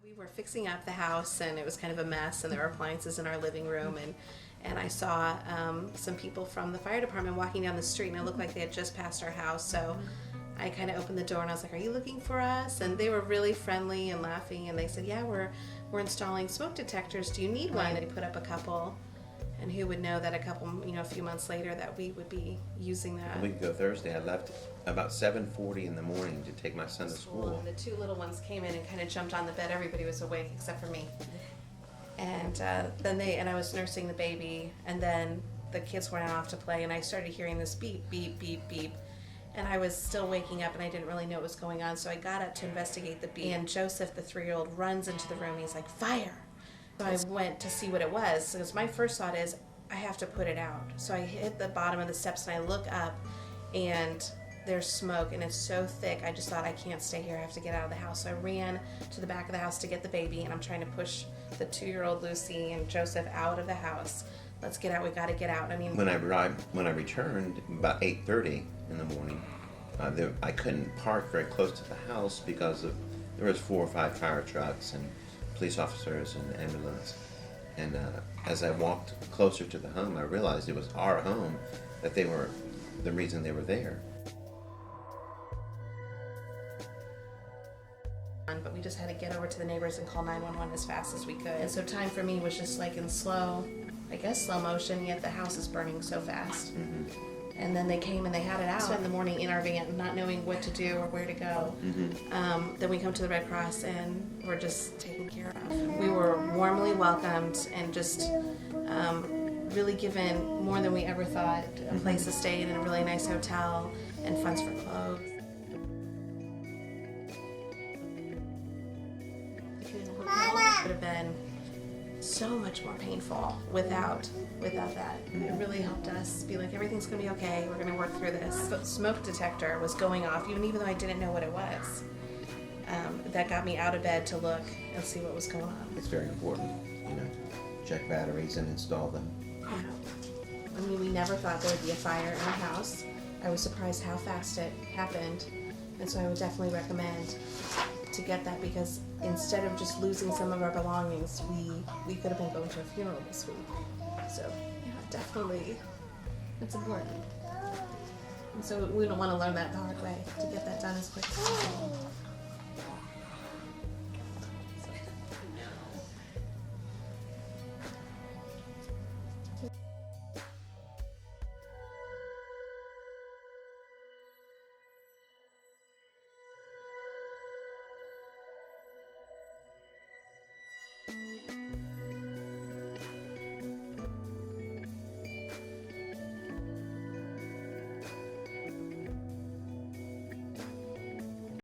We were fixing up the house, and it was kind of a mess, and there were appliances in our living room, and I saw some people from the fire department walking down the street, and it looked like they had just passed our house. So I kind of opened the door, and I was like, "Are you looking for us?" And they were really friendly and laughing, and they said, "Yeah, we're installing smoke detectors. Do you need one?" And they put up a couple, and who would know that a few months later that we would be using that. A week ago Thursday, I left about 7:40 in the morning to take my son to school. And the two little ones came in and kind of jumped on the bed. Everybody was awake except for me. And then I was nursing the baby, and then the kids went off to play, and I started hearing this beep, beep, beep, beep. And I was still waking up, and I didn't really know what was going on, so I got up to investigate the beep. And Joseph, the 3-year-old, runs into the room, and he's like, "Fire!" So I went to see what it was, because my first thought is, I have to put it out. So I hit the bottom of the steps, and I look up, and there's smoke, and it's so thick, I just thought, I can't stay here, I have to get out of the house. So I ran to the back of the house to get the baby, and I'm trying to push the 2-year-old Lucy and Joseph out of the house. Let's get out, we gotta get out. When I returned about 8:30 in the morning, I couldn't park very close to the house because there was 4 or 5 fire trucks and police officers and ambulance. And as I walked closer to the home, I realized it was our home, that they were the reason they were there. But we just had to get over to the neighbors and call 911 as fast as we could. And so time for me was just like in slow motion, yet the house is burning so fast. Mm-hmm. And then they came and they had it out. Spent the morning in our van, not knowing what to do or where to go. Mm-hmm. Then we come to the Red Cross, and we're just taken care of. We were warmly welcomed, and just really given more than we ever thought. A place to stay in a really nice hotel, and funds for clothes. It would have been so much more painful without that. It really helped us be like, everything's gonna be okay, we're gonna work through this. But smoke detector was going off, even though I didn't know what it was. That got me out of bed to look and see what was going on. It's very important, check batteries and install them. Yeah. We never thought there would be a fire in our house. I was surprised how fast it happened, and so I would definitely recommend to get that, because instead of just losing some of our belongings, we could have been going to a funeral this week. So yeah, definitely, it's important. And so we don't want to learn that the hard way, to get that done as quick as possible.